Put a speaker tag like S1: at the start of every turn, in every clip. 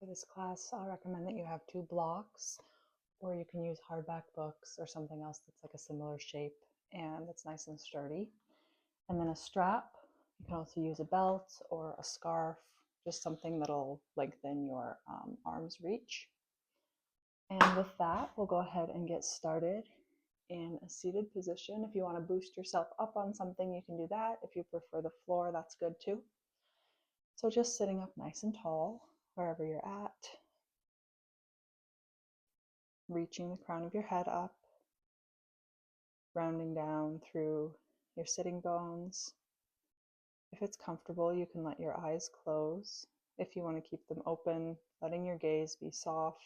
S1: For this class, I recommend that you have 2 blocks, or you can use hardback books or something else that's like a similar shape and it's nice and sturdy. And then a strap. You can also use a belt or a scarf, just something that'll lengthen your arm's reach. And with that, we'll go ahead and get started in a seated position. If you want to boost yourself up on something, you can do that. If you prefer the floor, that's good too. So just sitting up nice and tall, wherever you're at, reaching the crown of your head up, rounding down through your sitting bones. If it's comfortable, you can let your eyes close. If you want to keep them open, letting your gaze be soft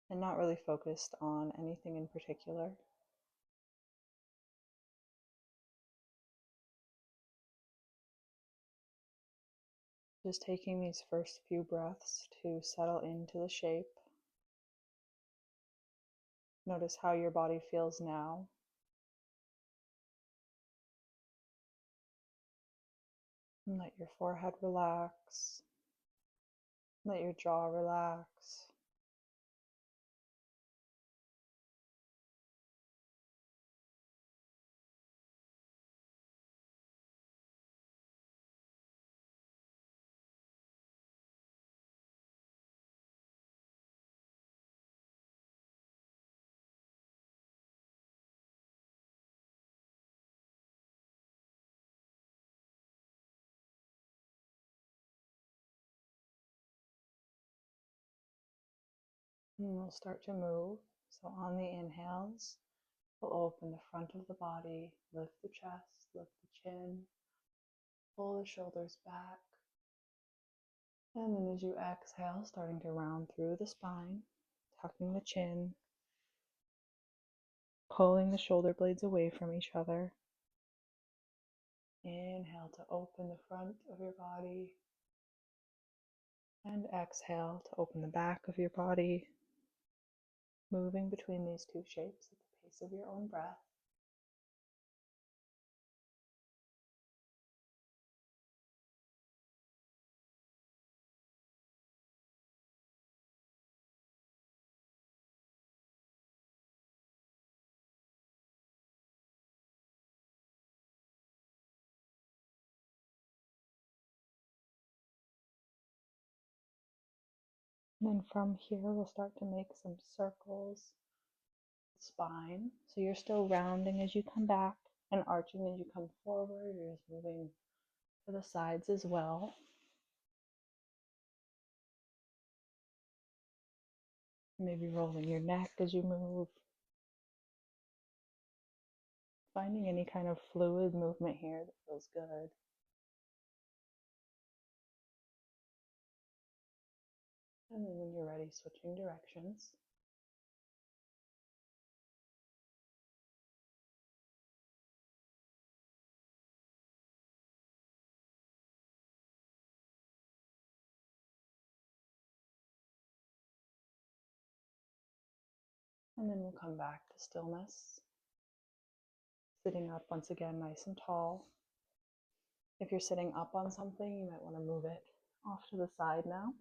S1: and not really focused on anything in particular. Just taking these first few breaths to settle into the shape. Notice how your body feels now. And let your forehead relax. Let your jaw relax. And we'll start to move. So on the inhales, we'll open the front of the body, lift the chest, lift the chin, pull the shoulders back. And then as you exhale, starting to round through the spine, tucking the chin, pulling the shoulder blades away from each other. Inhale to open the front of your body. And exhale to open the back of your body, moving between these two shapes at the pace of your own breath. And then from here, we'll start to make some circles, spine. So you're still rounding as you come back and arching as you come forward. You're just moving to the sides as well. Maybe rolling your neck as you move. Finding any kind of fluid movement here that feels good. And then when you're ready, switching directions. And then we'll come back to stillness. Sitting up once again, nice and tall. If you're sitting up on something, you might want to move it off to the side now.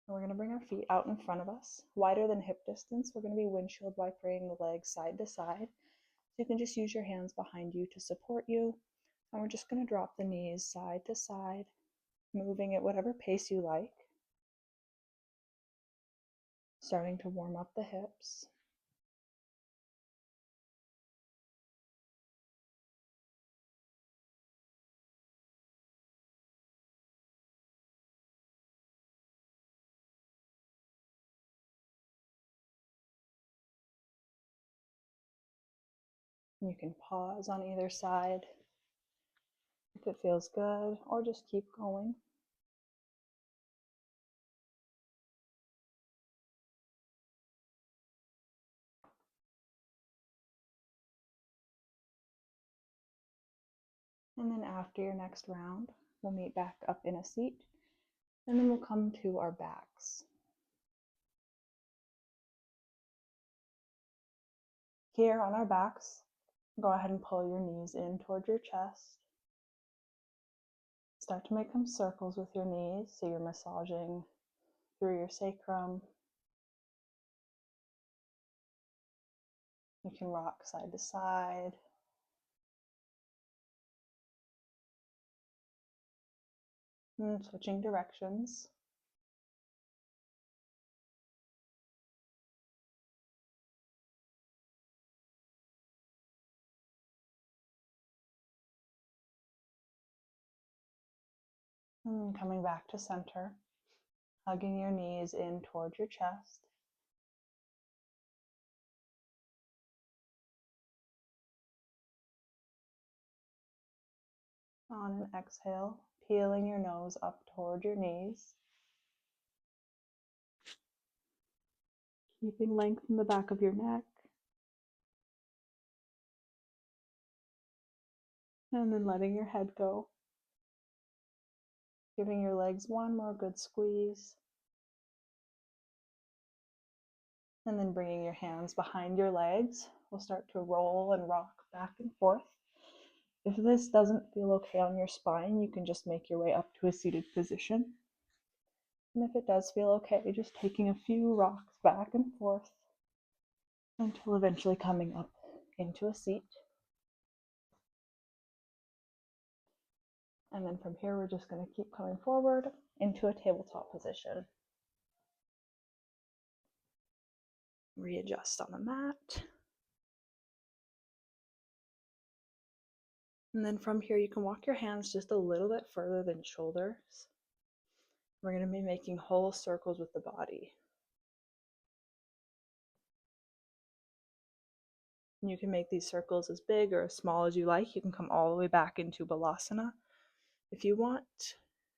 S1: And we're going to bring our feet out in front of us, wider than hip distance. We're going to be windshield wipering the legs side to side. So you can just use your hands behind you to support you. And we're just going to drop the knees side to side, moving at whatever pace you like. Starting to warm up the hips. You can pause on either side if it feels good, or just keep going. And then after your next round, we'll meet back up in a seat, and then we'll come to our backs. Here on our backs, go ahead and pull your knees in towards your chest. Start to make some circles with your knees, so you're massaging through your sacrum. You can rock side to side. And switching directions. And then coming back to center, hugging your knees in towards your chest. On an exhale, peeling your nose up toward your knees. Keeping length in the back of your neck. And then letting your head go. Giving your legs one more good squeeze. And then bringing your hands behind your legs. We'll start to roll and rock back and forth. If this doesn't feel okay on your spine, you can just make your way up to a seated position. And if it does feel okay, just taking a few rocks back and forth until eventually coming up into a seat. And then from here, we're just going to keep coming forward into a tabletop position. Readjust on the mat. And then from here, you can walk your hands just a little bit further than shoulders. We're going to be making whole circles with the body. You can make these circles as big or as small as you like. You can come all the way back into Balasana if you want,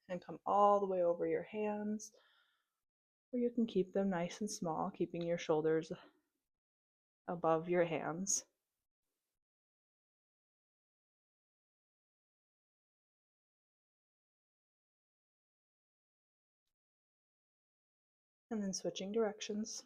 S1: and come all the way over your hands, or you can keep them nice and small, keeping your shoulders above your hands. And then switching directions.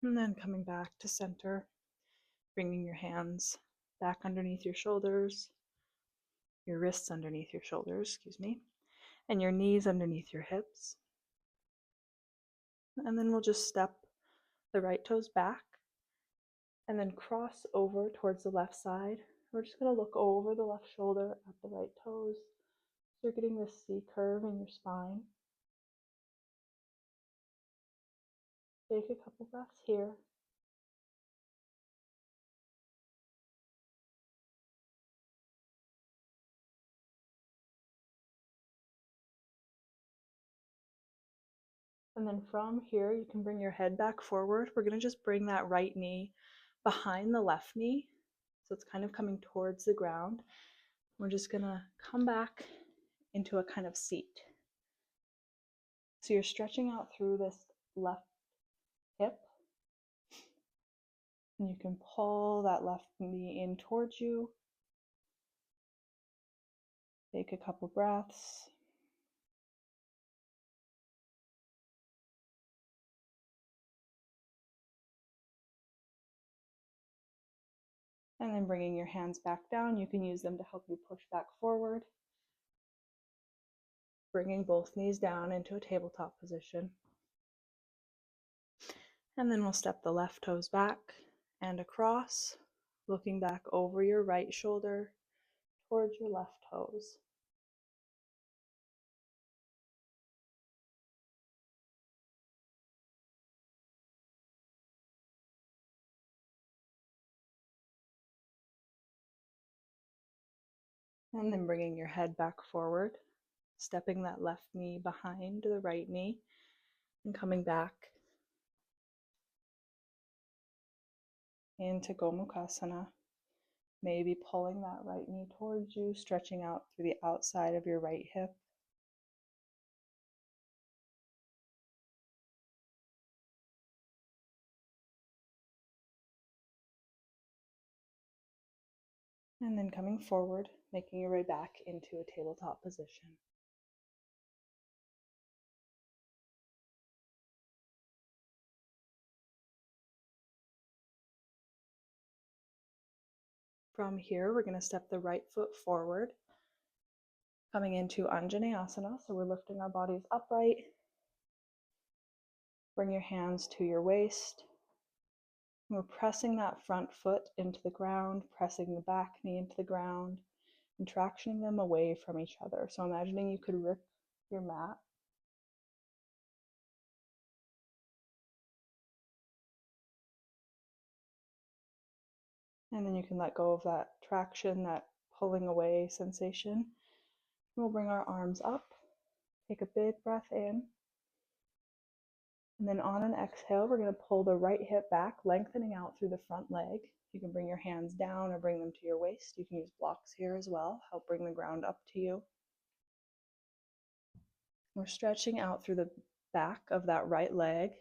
S1: And then coming back to center, bringing your hands back underneath your shoulders, your wrists underneath your shoulders, and your knees underneath your hips. And then we'll just step the right toes back and then cross over towards the left side. We're just going to look over the left shoulder at the right toes. So you're getting this C curve in your spine. Take a couple breaths here. And then from here, you can bring your head back forward. We're going to just bring that right knee behind the left knee. So it's kind of coming towards the ground. We're just going to come back into a kind of seat. So you're stretching out through this left hip. And you can pull that left knee in towards you. Take a couple breaths. And then bringing your hands back down, you can use them to help you push back forward. Bringing both knees down into a tabletop position. And then we'll step the left toes back and across, looking back over your right shoulder towards your left toes. And then bringing your head back forward, stepping that left knee behind the right knee, and coming back into Gomukhasana. Maybe pulling that right knee towards you, stretching out through the outside of your right hip. And then coming forward, making your way back into a tabletop position. From here, we're going to step the right foot forward, coming into Anjaneyasana. So we're lifting our bodies upright. Bring your hands to your waist. We're pressing that front foot into the ground, pressing the back knee into the ground, and tractioning them away from each other. So imagining you could rip your mat. And then you can let go of that traction, that pulling away sensation. We'll bring our arms up. Take a big breath in. And then on an exhale, we're going to pull the right hip back, lengthening out through the front leg. You can bring your hands down or bring them to your waist. You can use blocks here as well. Help bring the ground up to you. We're stretching out through the back of that right leg.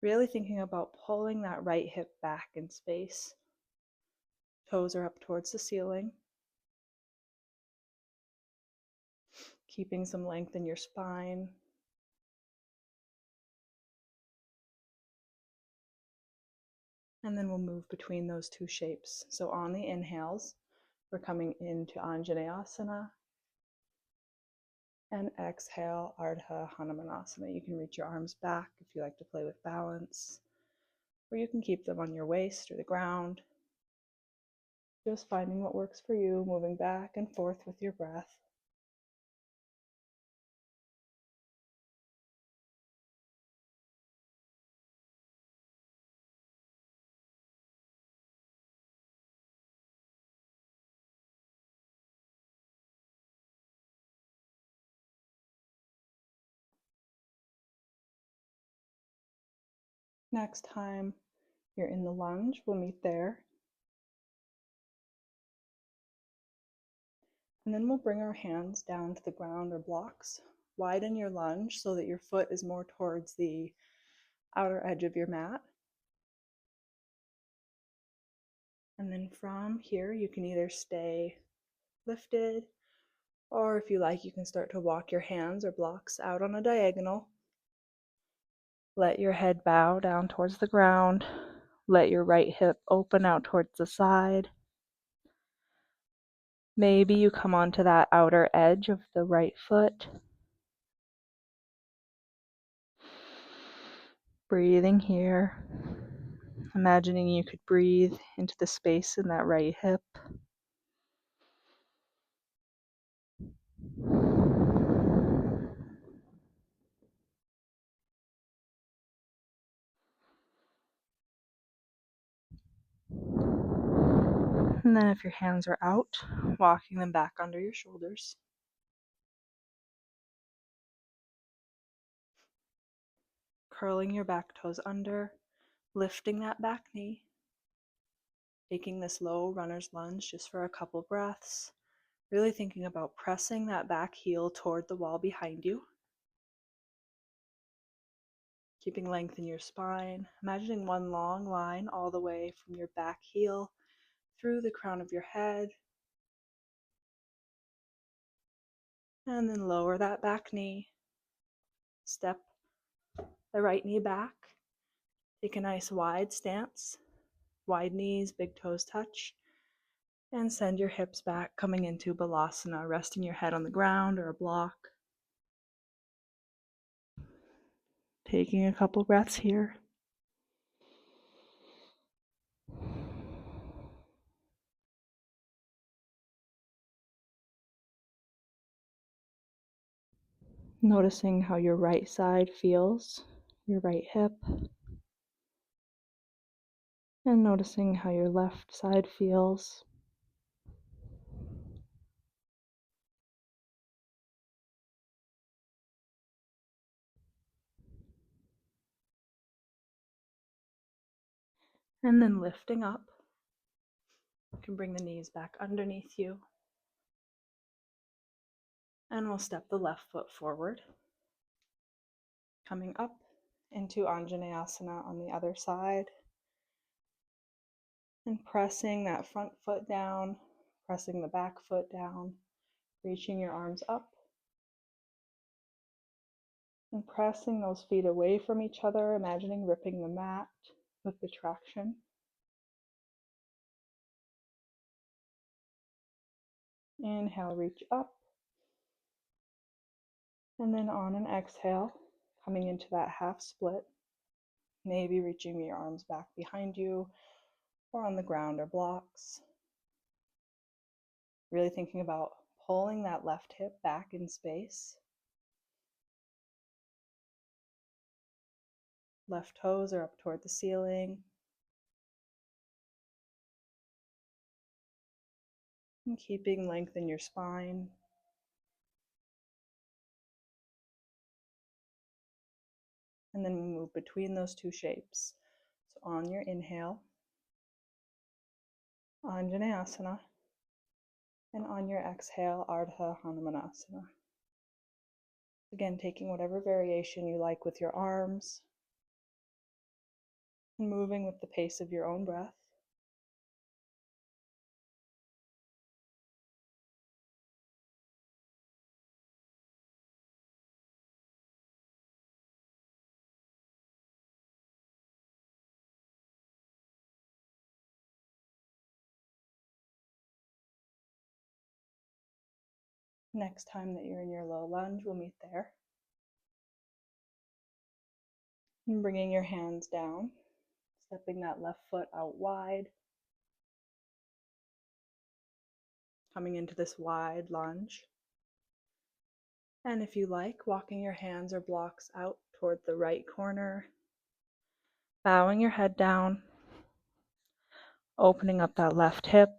S1: Really thinking about pulling that right hip back in space. Toes are up towards the ceiling. Keeping some length in your spine. And then we'll move between those two shapes. So on the inhales, we're coming into Anjaneyasana. And exhale, Ardha Hanumanasana. You can reach your arms back if you like to play with balance, or you can keep them on your waist or the ground. Just finding what works for you, moving back and forth with your breath. Next time you're in the lunge, we'll meet there. And then we'll bring our hands down to the ground or blocks. Widen your lunge so that your foot is more towards the outer edge of your mat. And then from here, you can either stay lifted, or if you like, you can start to walk your hands or blocks out on a diagonal. Let your head bow down towards the ground. Let your right hip open out towards the side. Maybe you come onto that outer edge of the right foot. Breathing here. Imagining you could breathe into the space in that right hip. And then if your hands are out, walking them back under your shoulders. Curling your back toes under, lifting that back knee. Taking this low runner's lunge just for a couple breaths. Really thinking about pressing that back heel toward the wall behind you. Keeping length in your spine. Imagining one long line all the way from your back heel through the crown of your head. And then lower that back knee. Step the right knee back. Take a nice wide stance. Wide knees, big toes touch. And send your hips back, coming into Balasana, resting your head on the ground or a block. Taking a couple breaths here. Noticing how your right side feels, your right hip. And noticing how your left side feels. And then lifting up. You can bring the knees back underneath you. And we'll step the left foot forward. Coming up into Anjaneyasana on the other side. And pressing that front foot down, pressing the back foot down, reaching your arms up. And pressing those feet away from each other, imagining ripping the mat with the traction. Inhale, reach up. And then on an exhale, coming into that half split, maybe reaching your arms back behind you or on the ground or blocks. Really thinking about pulling that left hip back in space. Left toes are up toward the ceiling. And keeping length in your spine. And then we move between those two shapes. So on your inhale, Anjaneyasana, and on your exhale, Ardha Hanumanasana. Again, taking whatever variation you like with your arms and moving with the pace of your own breath. Next time that you're in your low lunge, we'll meet there. And bringing your hands down, stepping that left foot out wide. Coming into this wide lunge. And if you like, walking your hands or blocks out toward the right corner. Bowing your head down. Opening up that left hip.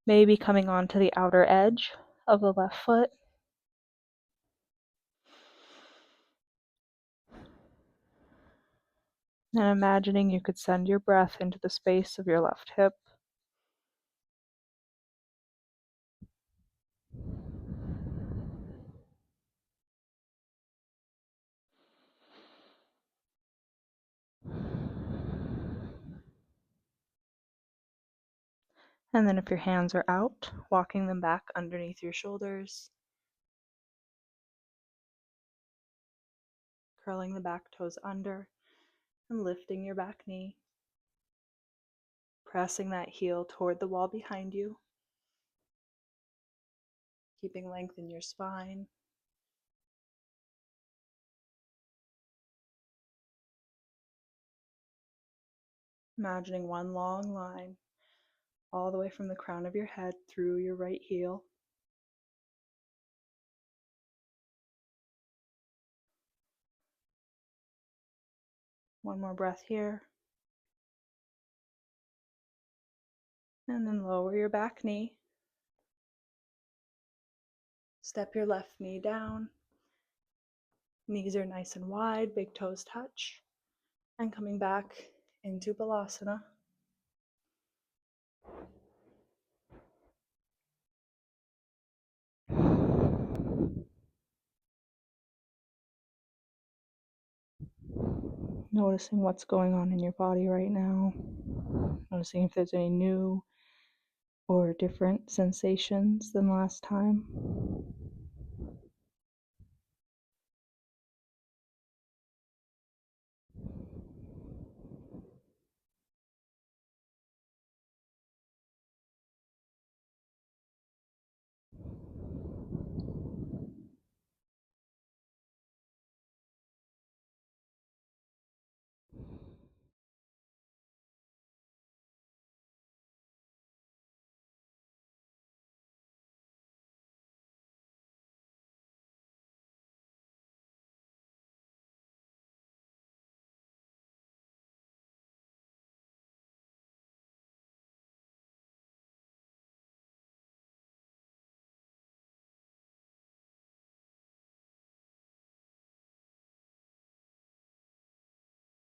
S1: Maybe coming onto the outer edge of the left foot. And imagining you could send your breath into the space of your left hip. And then if your hands are out, walking them back underneath your shoulders. Curling the back toes under and lifting your back knee. Pressing that heel toward the wall behind you. Keeping length in your spine. Imagining one long line all the way from the crown of your head through your right heel. One more breath here. And then lower your back knee. Step your left knee down. Knees are nice and wide, big toes touch. And coming back into Balasana. Noticing what's going on in your body right now. Noticing if there's any new or different sensations than last time.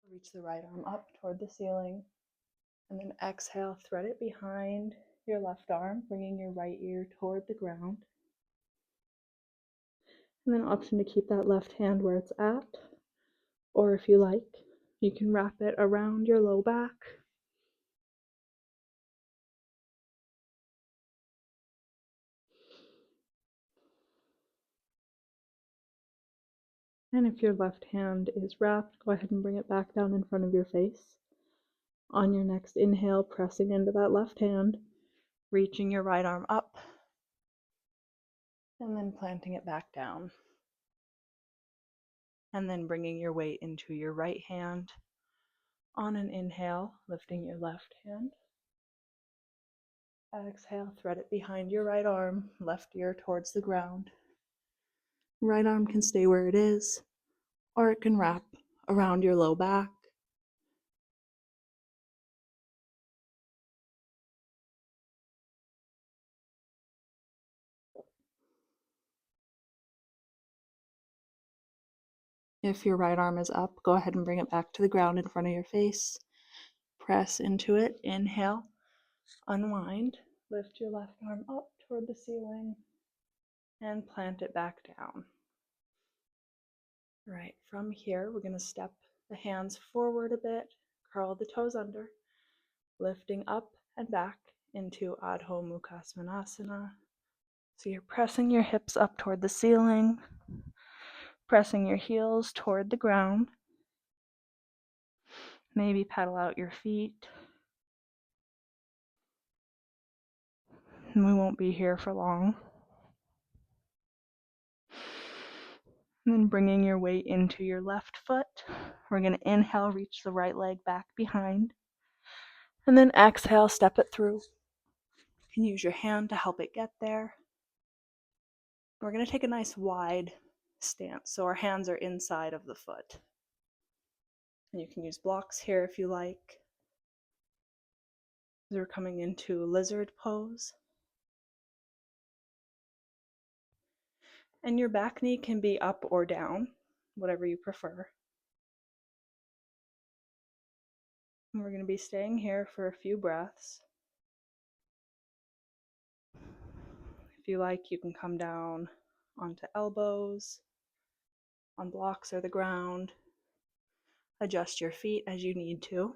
S1: Reach the right arm up toward the ceiling. And then exhale, thread it behind your left arm, bringing your right ear toward the ground. And then option to keep that left hand where it's at. Or if you like, you can wrap it around your low back. And if your left hand is wrapped, go ahead and bring it back down in front of your face. On your next inhale, pressing into that left hand, reaching your right arm up And then planting it back down. And then bringing your weight into your right hand. On an inhale, lifting your left hand. Exhale, thread it behind your right arm, left ear towards the ground. Right arm can stay where it is, or it can wrap around your low back. If your right arm is up, go ahead and bring it back to the ground in front of your face. Press into it. Inhale, unwind. Lift your left arm up toward the ceiling and plant it back down. All right, from here, we're going to step the hands forward a bit, curl the toes under, lifting up and back into Adho Mukha Svanasana. So you're pressing your hips up toward the ceiling, pressing your heels toward the ground. Maybe pedal out your feet. And we won't be here for long. And then bringing your weight into your left foot. We're going to inhale, reach the right leg back behind. And then exhale, step it through. You can use your hand to help it get there. We're going to take a nice wide stance, so our hands are inside of the foot. And you can use blocks here if you like. We're coming into lizard pose. And your back knee can be up or down, whatever you prefer. And we're going to be staying here for a few breaths. If you like, you can come down onto elbows, on blocks or the ground. Adjust your feet as you need to.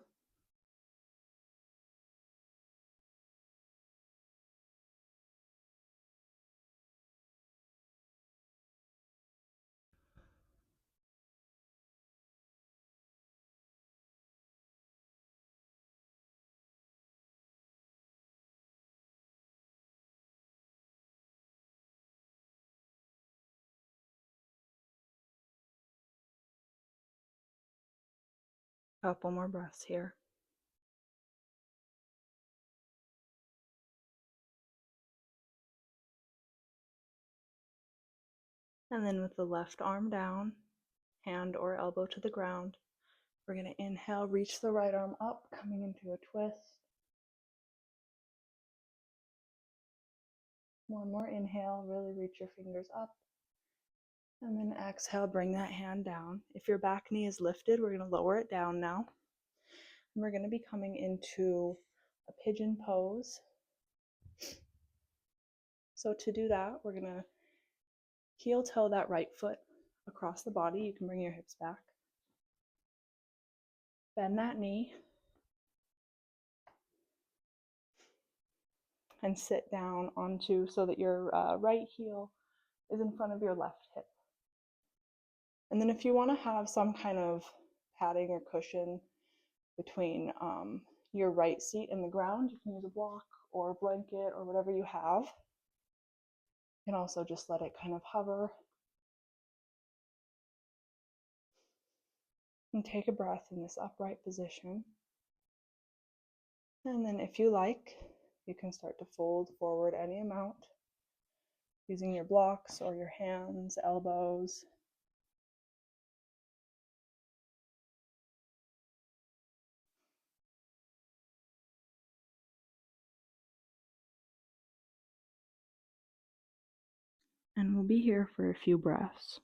S1: Couple more breaths here. And then with the left arm down, hand or elbow to the ground, we're going to inhale, reach the right arm up, coming into a twist. One more inhale, really reach your fingers up. And then exhale, bring that hand down. If your back knee is lifted, we're going to lower it down now. And we're going to be coming into a pigeon pose. So to do that, we're going to heel toe that right foot across the body. You can bring your hips back. Bend that knee. And sit down onto so that your right heel is in front of your left hip. And then if you want to have some kind of padding or cushion between your right seat and the ground, you can use a block or a blanket or whatever you have. You can also just let it kind of hover. And take a breath in this upright position. And then if you like, you can start to fold forward any amount using your blocks or your hands, elbows. And we'll be here for a few breaths.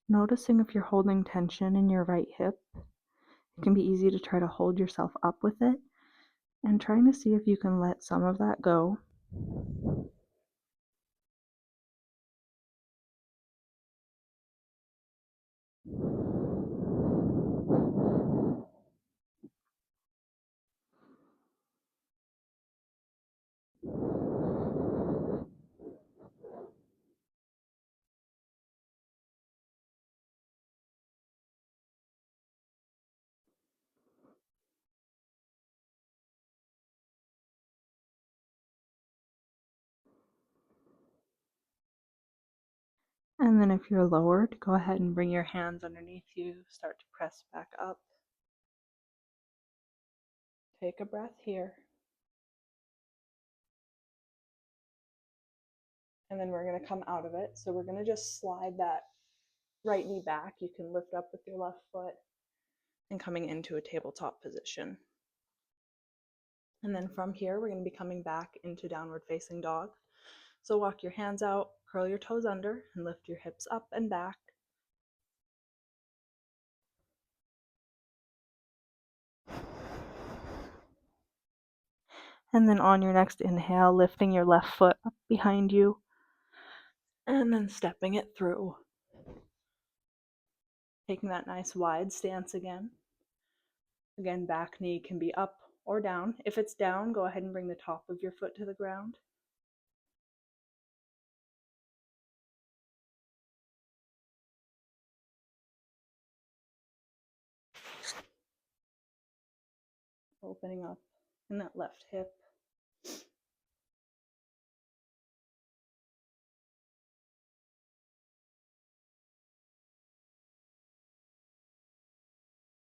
S1: Noticing if you're holding tension in your right hip. It can be easy to try to hold yourself up with it, and trying to see if you can let some of that go. And then if you're lowered, go ahead and bring your hands underneath you, start to press back up. Take a breath here. And then we're going to come out of it. So we're going to just slide that right knee back. You can lift up with your left foot and coming into a tabletop position. And then from here, we're going to be coming back into downward facing dog. So walk your hands out, curl your toes under, and lift your hips up and back. And then on your next inhale, lifting your left foot up behind you, and then stepping it through. Taking that nice wide stance again. Again, back knee can be up or down. If it's down, go ahead and bring the top of your foot to the ground. Opening up in that left hip.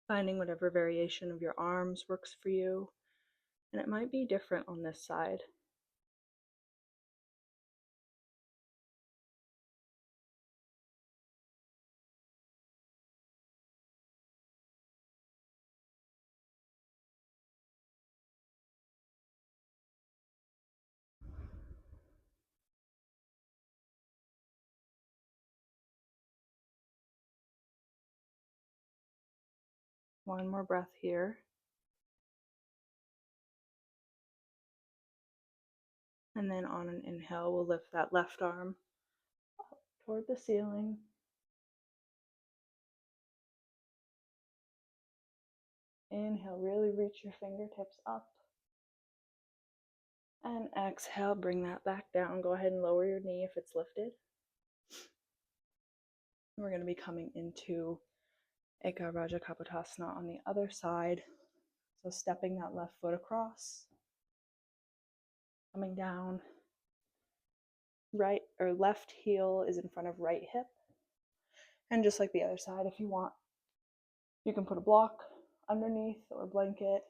S1: Finding whatever variation of your arms works for you. And it might be different on this side. One more breath here. And then on an inhale, we'll lift that left arm up toward the ceiling. Inhale, really reach your fingertips up. And exhale, bring that back down. Go ahead and lower your knee if it's lifted. We're going to be coming into Eka Raja Kapotasana on the other side. So stepping that left foot across, coming down. Right or left heel is in front of right hip. And just like the other side, if you want, you can put a block underneath or a blanket,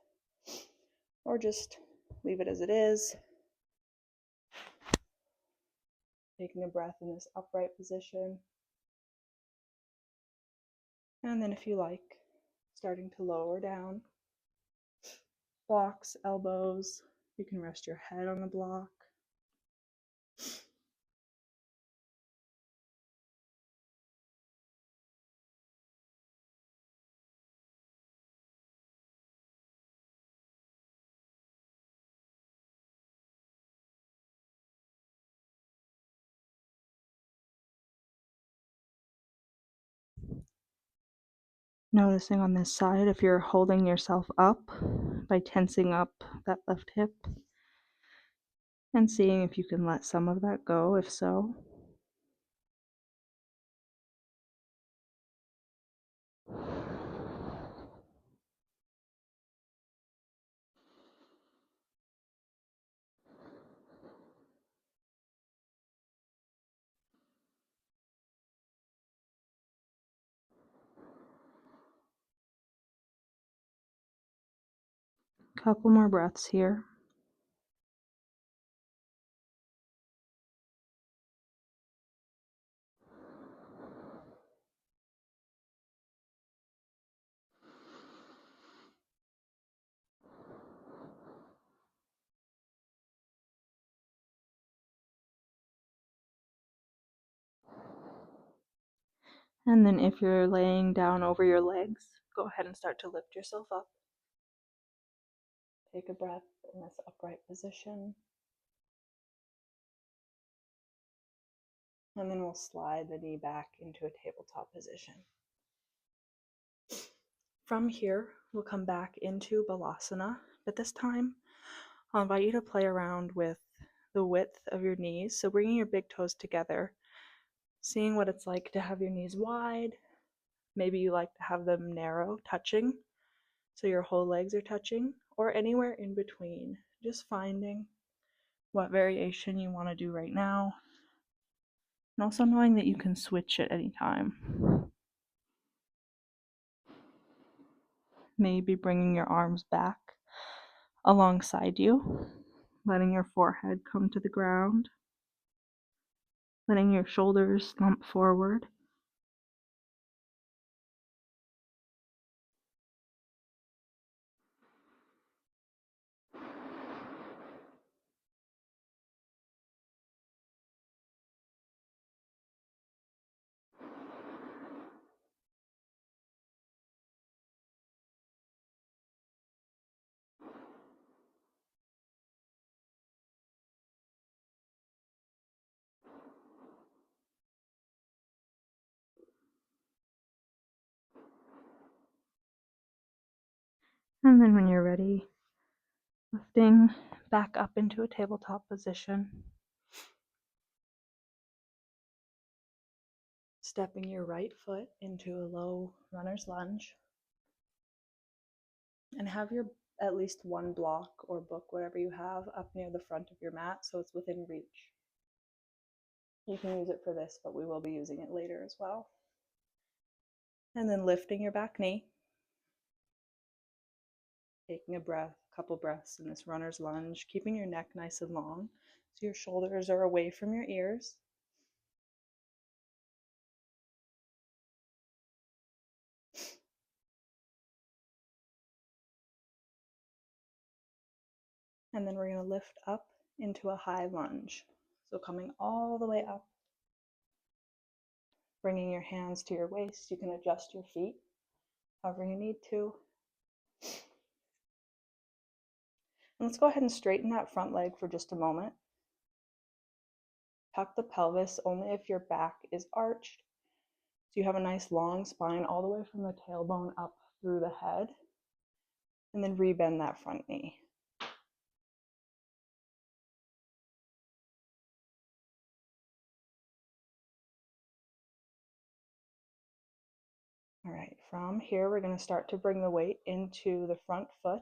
S1: or just leave it as it is. Taking a breath in this upright position. And then if you like, starting to lower down. Blocks, elbows. You can rest your head on the block. Noticing on this side if you're holding yourself up by tensing up that left hip, and seeing if you can let some of that go, if so. Couple more breaths here. And then if you're laying down over your legs, go ahead and start to lift yourself up. Take a breath in this upright position. And then we'll slide the knee back into a tabletop position. From here, we'll come back into Balasana, but this time I'll invite you to play around with the width of your knees. So bringing your big toes together, seeing what it's like to have your knees wide. Maybe you like to have them narrow, touching, so your whole legs are touching, or anywhere in between. Just finding what variation you want to do right now.
S2: And also knowing that you can switch at any time. Maybe bringing your arms back alongside you, letting your forehead come to the ground, letting your shoulders slump forward. And then when you're ready, lifting back up into a tabletop position. Stepping your right foot into a low runner's lunge. And have your at least one block or book, whatever you have, up near the front of your mat so it's within reach. You can use it for this, but we will be using it later as well. And then lifting your back knee. Taking a breath, a couple breaths in this runner's lunge, keeping your neck nice and long so your shoulders are away from your ears. And then we're going to lift up into a high lunge. So coming all the way up, bringing your hands to your waist. You can adjust your feet however you need to. And let's go ahead and straighten that front leg for just a moment. Tuck the pelvis only if your back is arched. So you have a nice long spine all the way from the tailbone up through the head. And then rebend that front knee. All right, from here we're going to start to bring the weight into the front foot.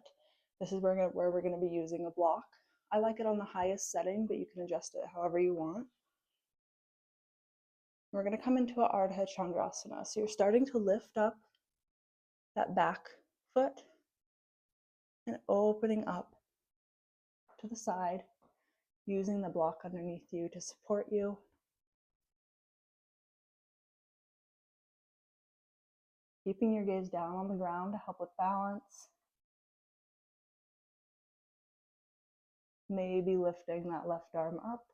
S2: This is where we're going to be using a block. I like it on the highest setting, but you can adjust it however you want. We're going to come into a Ardha Chandrasana. So you're starting to lift up that back foot and opening up to the side, using the block underneath you to support you. Keeping your gaze down on the ground to help with balance. Maybe lifting that left arm up.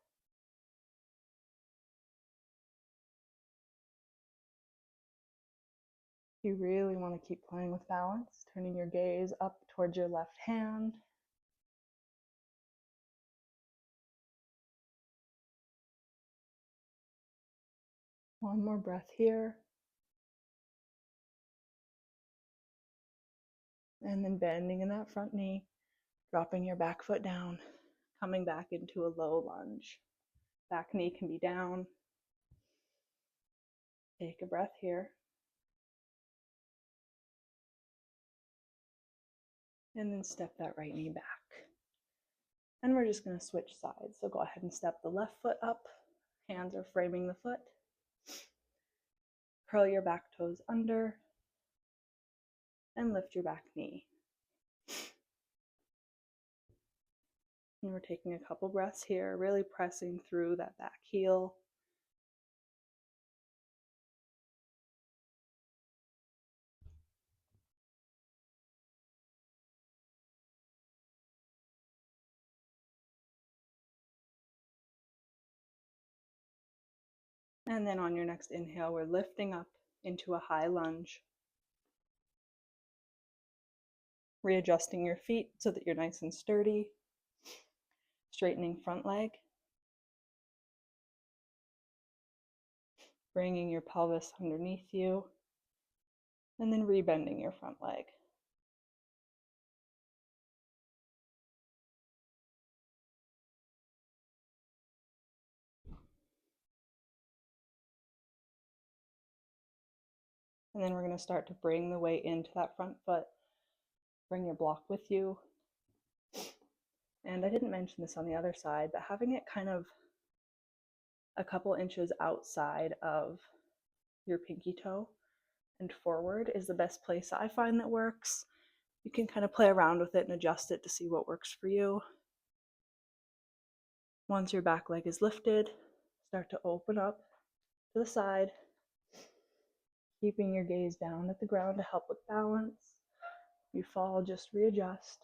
S2: You really want to keep playing with balance, turning your gaze up towards your left hand. One more breath here. And then bending in that front knee, dropping your back foot down, coming back into a low lunge. Back knee can be down. Take a breath here. And then step that right knee back. And we're just going to switch sides. So go ahead and step the left foot up. Hands are framing the foot. Curl your back toes under. And lift your back knee. And we're taking a couple breaths here, really pressing through that back heel. And then on your next inhale, we're lifting up into a high lunge. Readjusting your feet so that you're nice and sturdy. Straightening front leg. Bringing your pelvis underneath you. And then rebending your front leg. And then we're going to start to bring the weight into that front foot. Bring your block with you. And I didn't mention this on the other side, but having it kind of a couple inches outside of your pinky toe and forward is the best place I find that works. You can kind of play around with it and adjust it to see what works for you. Once your back leg is lifted, start to open up to the side, keeping your gaze down at the ground to help with balance. If you fall, just readjust.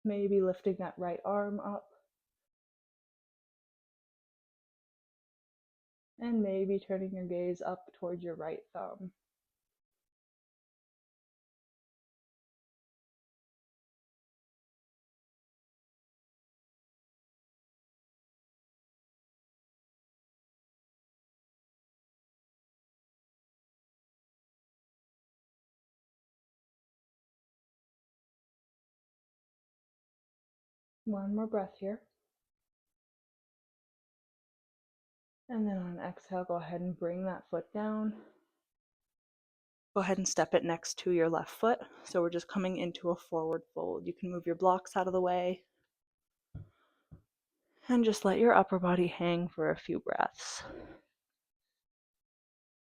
S2: Maybe lifting that right arm up. And maybe turning your gaze up towards your right thumb. One more breath here. And then on an exhale, go ahead and bring that foot down. Go ahead and step it next to your left foot. So we're just coming into a forward fold. You can move your blocks out of the way. And just let your upper body hang for a few breaths.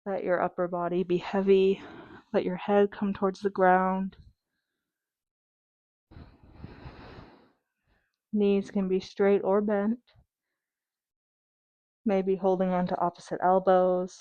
S2: Let your upper body be heavy. Let your head come towards the ground. Knees can be straight or bent. Maybe holding on to opposite elbows.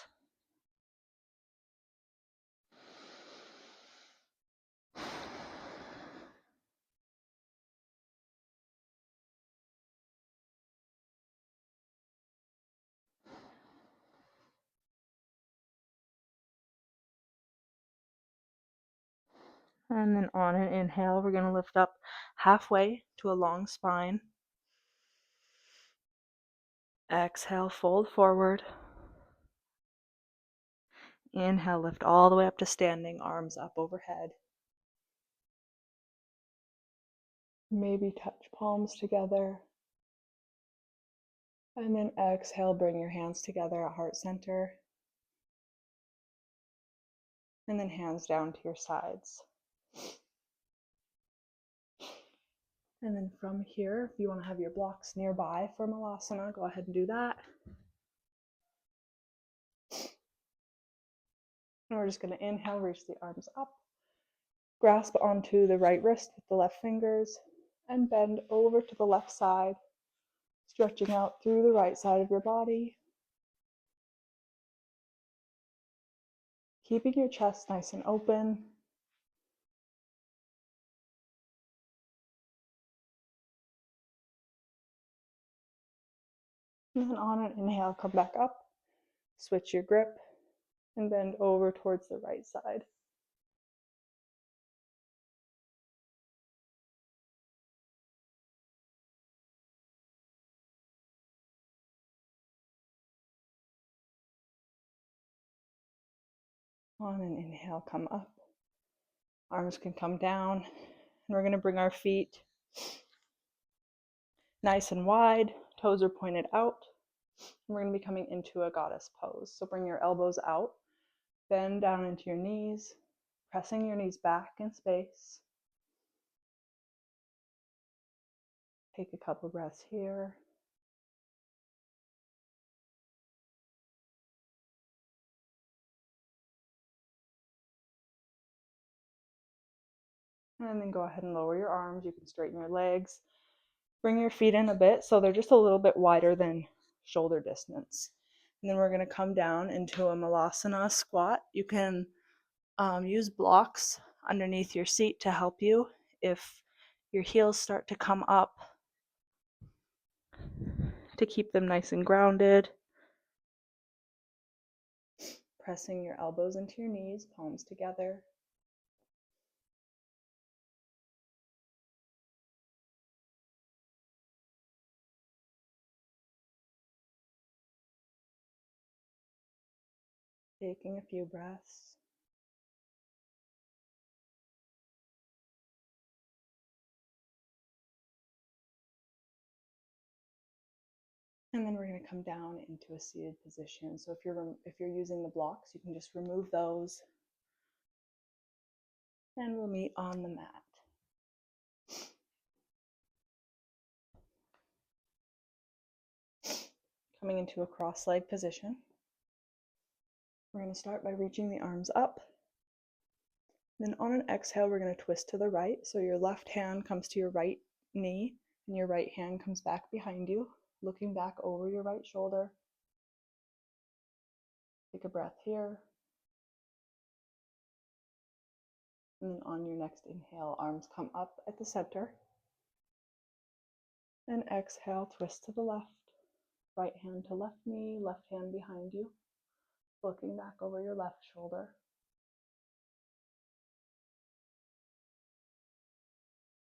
S2: And then on an inhale, we're going to lift up halfway to a long spine. Exhale, fold forward. Inhale, lift all the way up to standing, arms up overhead. Maybe touch palms together. And then exhale, bring your hands together at heart center. And then hands down to your sides. And then from here, if you want to have your blocks nearby for Malasana, go ahead and do that. And we're just going to inhale, reach the arms up. Grasp onto the right wrist with the left fingers and bend over to the left side, stretching out through the right side of your body. Keeping your chest nice and open. And then on an inhale, come back up, switch your grip, and bend over towards the right side. On an inhale, come up. Arms can come down. And we're going to bring our feet nice and wide. Toes are pointed out. And we're going to be coming into a goddess pose. So bring your elbows out. Bend down into your knees, pressing your knees back in space. Take a couple breaths here. And then go ahead and lower your arms. You can straighten your legs. Bring your feet in a bit so they're just a little bit wider than shoulder distance. And then we're going to come down into a Malasana squat. You can use blocks underneath your seat to help you if your heels start to come up, to keep them nice and grounded. Pressing your elbows into your knees, palms together. Taking a few breaths. And then we're going to come down into a seated position. So if you're using the blocks, you can just remove those. And we'll meet on the mat. coming into a cross leg position. We're going to start by reaching the arms up. Then on an exhale, we're going to twist to the right. So your left hand comes to your right knee and your right hand comes back behind you, looking back over your right shoulder. Take a breath here. And then on your next inhale, arms come up at the center. And exhale, twist to the left. Right hand to left knee, left hand behind you, looking back over your left shoulder.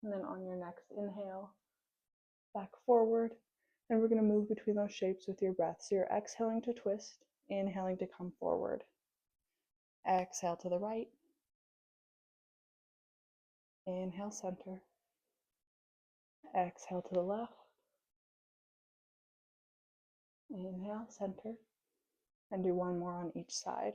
S2: And then on your next inhale, back forward. And we're going to move between those shapes with your breath. So you're exhaling to twist, inhaling to come forward. Exhale to the right. Inhale, center. Exhale to the left. Inhale, center. And do one more on each side.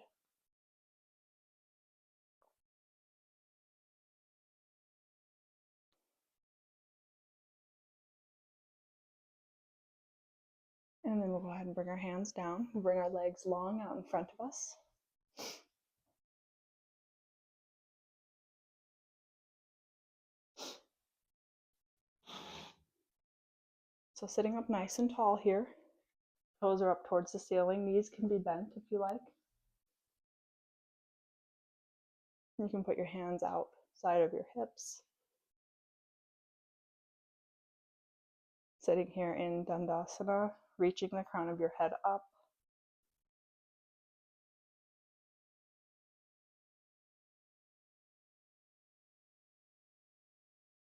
S2: And then we'll go ahead and bring our hands down. We'll bring our legs long out in front of us. So sitting up nice and tall here. Toes are up towards the ceiling. Knees can be bent if you like. You can put your hands outside of your hips. Sitting here in Dandasana, reaching the crown of your head up.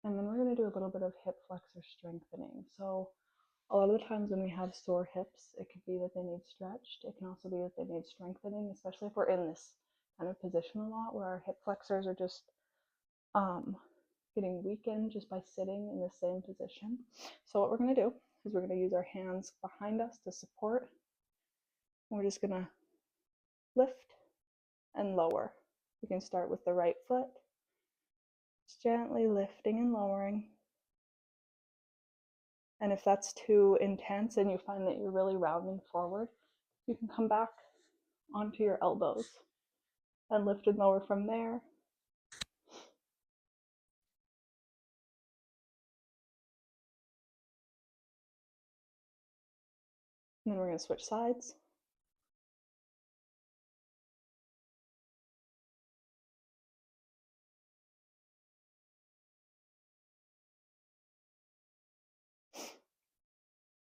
S2: And then we're going to do a little bit of hip flexor strengthening. So a lot of the times when we have sore hips, it could be that they need stretched. It can also be that they need strengthening, especially if we're in this kind of position a lot where our hip flexors are just getting weakened just by sitting in the same position. So what we're going to do is we're going to use our hands behind us to support. And we're just going to lift and lower. You can start with the right foot, just gently lifting and lowering. And if that's too intense and you find that you're really rounding forward, you can come back onto your elbows and lift and lower from there. And then we're going to switch sides.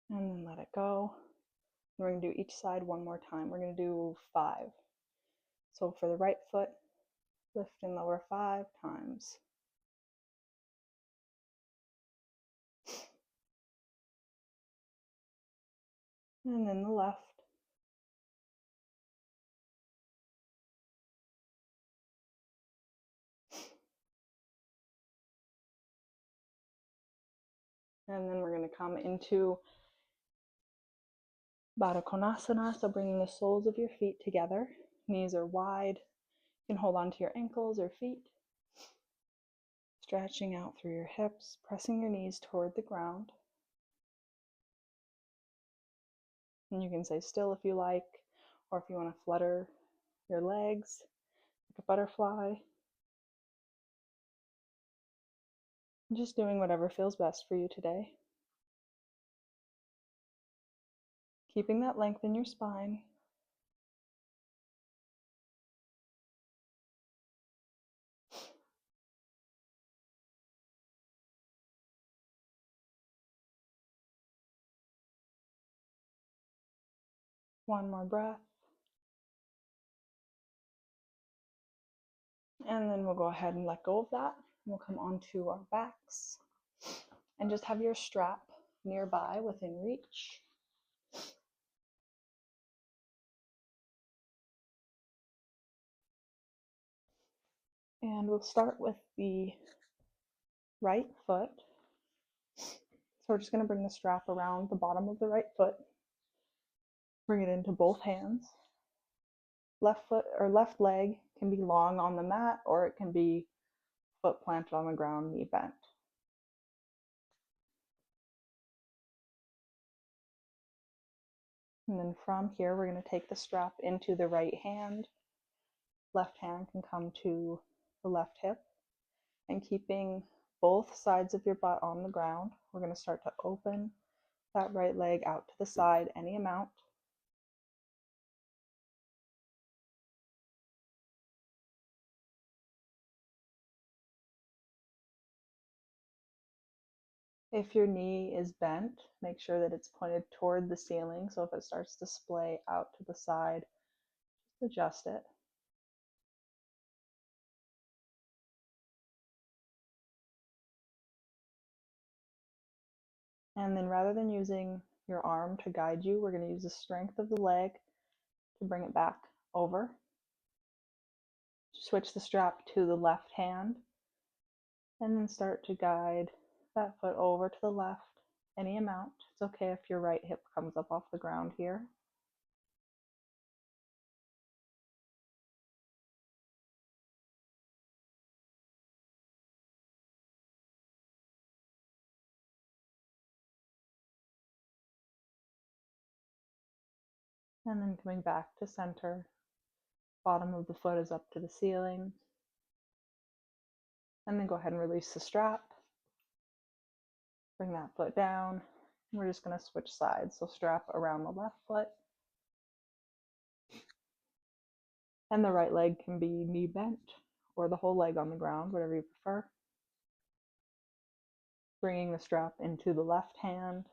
S2: And then let it go. We're going to do each side one more time. We're going to do 5. So for the right foot, lift and lower 5 times. And then the left. And then we're going to come into Baddha Konasana, so bringing the soles of your feet together. Knees are wide. You can hold onto your ankles or feet. Stretching out through your hips, pressing your knees toward the ground. And you can stay still if you like, or if you want to flutter your legs like a butterfly. Just doing whatever feels best for you today. Keeping that length in your spine. One more breath. And then we'll go ahead and let go of that. We'll come onto our backs and just have your strap nearby within reach. And we'll start with the right foot. So we're just going to bring the strap around the bottom of the right foot. Bring it into both hands. Left foot or left leg can be long on the mat, or it can be foot planted on the ground, knee bent. And then from here, we're going to take the strap into the right hand. Left hand can come to the left hip. And keeping both sides of your butt on the ground, we're going to start to open that right leg out to the side any amount. If your knee is bent, make sure that it's pointed toward the ceiling. So if it starts to splay out to the side, just adjust it. And then rather than using your arm to guide you, we're going to use the strength of the leg to bring it back over. Switch the strap to the left hand and then start to guide that foot over to the left any amount. It's okay if your right hip comes up off the ground here. And then coming back to center. Bottom of the foot is up to the ceiling. And then go ahead and release the strap. Bring that foot down. We're just going to switch sides. So strap around the left foot. And the right leg can be knee bent or the whole leg on the ground, whatever you prefer. Bringing the strap into the left hand.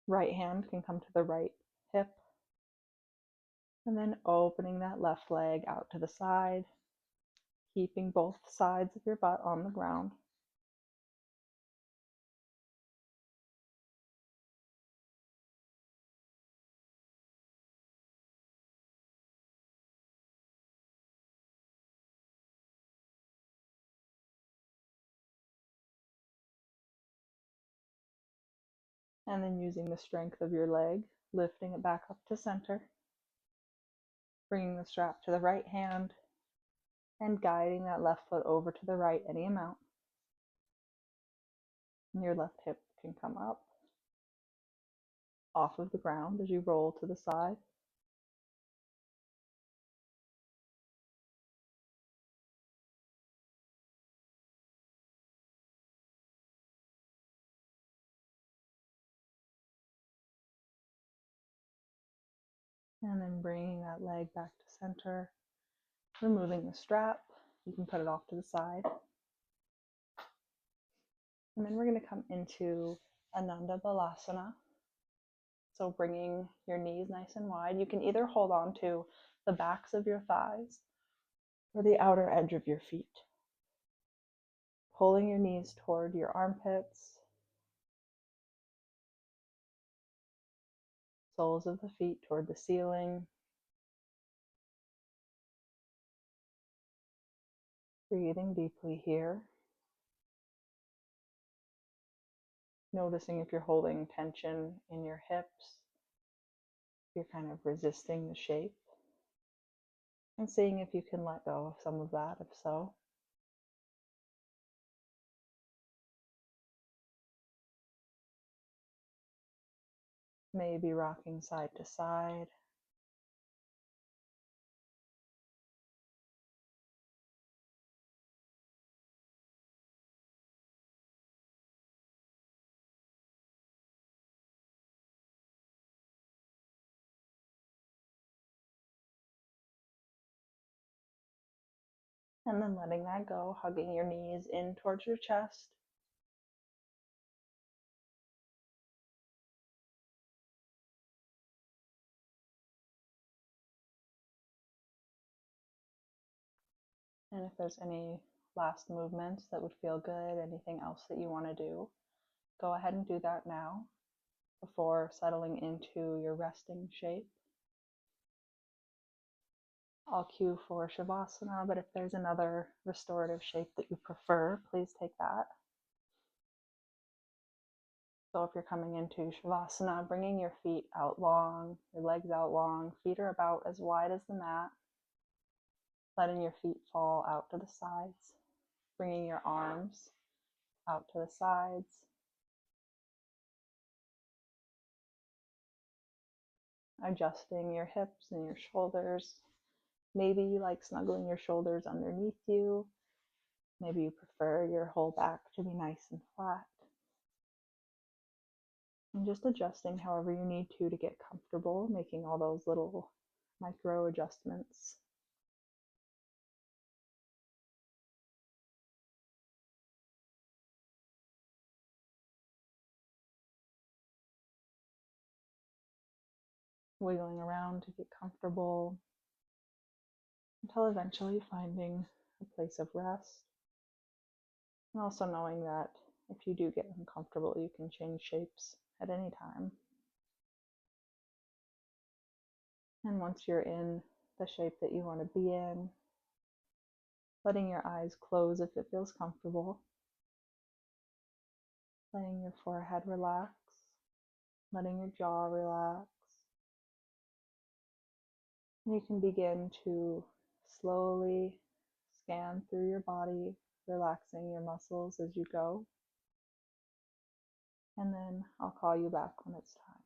S2: Right hand can come to the right hip. And then opening that left leg out to the side, keeping both sides of your butt on the ground. And then using the strength of your leg, lifting it back up to center, bringing the strap to the right hand, and guiding that left foot over to the right any amount. And your left hip can come up off of the ground as you roll to the side. And then bringing that leg back to center, removing the strap. You can put it off to the side. And then we're going to come into Ananda Balasana. So bringing your knees nice and wide. You can either hold on to the backs of your thighs or the outer edge of your feet. Pulling your knees toward your armpits, soles of the feet toward the ceiling. Breathing deeply here. Noticing if you're holding tension in your hips, if you're kind of resisting the shape, and seeing if you can let go of some of that, if so. Maybe rocking side to side. And then letting that go, hugging your knees in towards your chest. And if there's any last movements that would feel good, anything else that you want to do, go ahead and do that now before settling into your resting shape. I'll cue for Shavasana, but if there's another restorative shape that you prefer, please take that. So if you're coming into Shavasana, bringing your feet out long, your legs out long, feet are about as wide as the mat, letting your feet fall out to the sides, bringing your arms out to the sides,
S1: adjusting your hips and your shoulders. Maybe you like snuggling your shoulders underneath you. Maybe you prefer your whole back to be nice and flat. And just adjusting however you need to get comfortable, making all those little micro adjustments. Wiggling around to get comfortable until eventually finding a place of rest. And also knowing that if you do get uncomfortable, you can change shapes at any time. And once you're in the shape that you want to be in, letting your eyes close if it feels comfortable, letting your forehead relax, letting your jaw relax. And you can begin to slowly scan through your body, relaxing your muscles as you go. And then I'll call you back when it's time.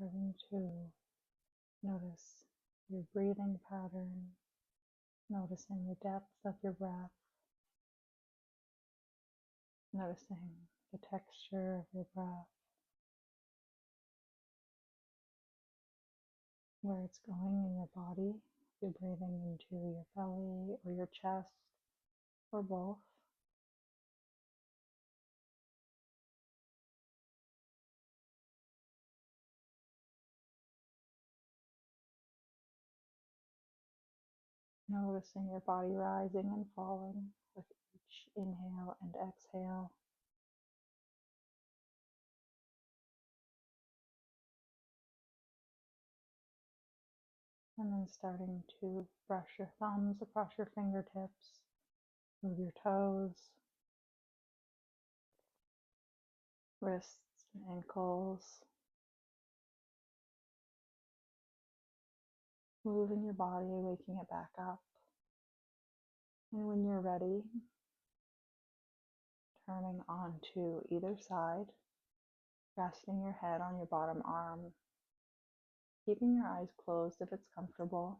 S1: starting to notice your breathing pattern, noticing the depth of your breath, noticing the texture of your breath, where it's going in your body. If you're breathing into your belly or your chest or both. Noticing your body rising and falling with each inhale and exhale. And then starting to brush your thumbs across your fingertips, move your toes, wrists, ankles, moving your body, waking it back up. And when you're ready, turning onto either side, resting your head on your bottom arm, keeping your eyes closed if it's comfortable.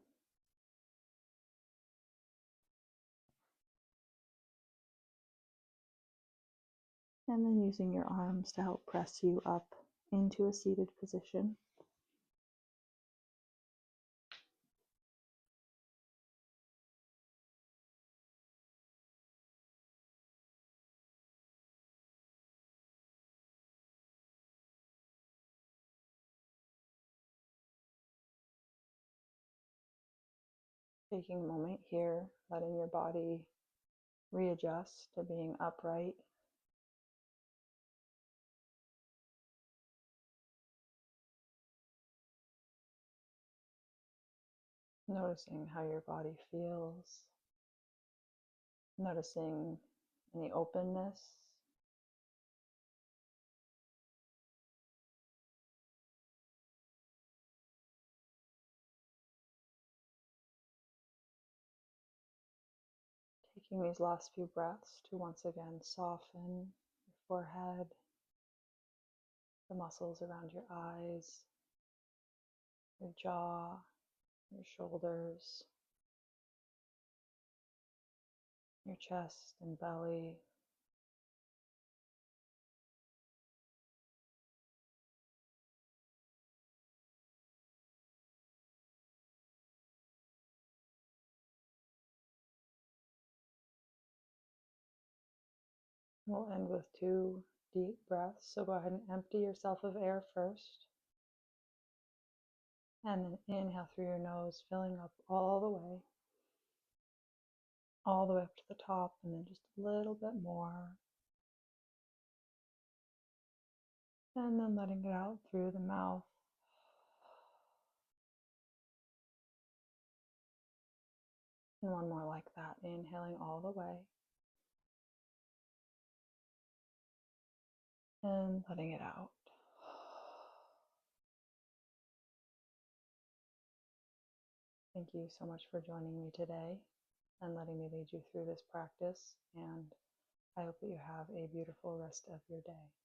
S1: And then using your arms to help press you up into a seated position. Taking a moment here, letting your body readjust to being upright. Noticing how your body feels. Noticing any openness. Taking these last few breaths to once again soften your forehead, the muscles around your eyes, your jaw, your shoulders, your chest and belly. We'll end with 2 deep breaths, so go ahead and empty yourself of air first. And then inhale through your nose, filling up all the way up to the top, and then just a little bit more. And then letting it out through the mouth. And one more like that, inhaling all the way. And letting it out. Thank you so much for joining me today and letting me lead you through this practice. And I hope that you have a beautiful rest of your day.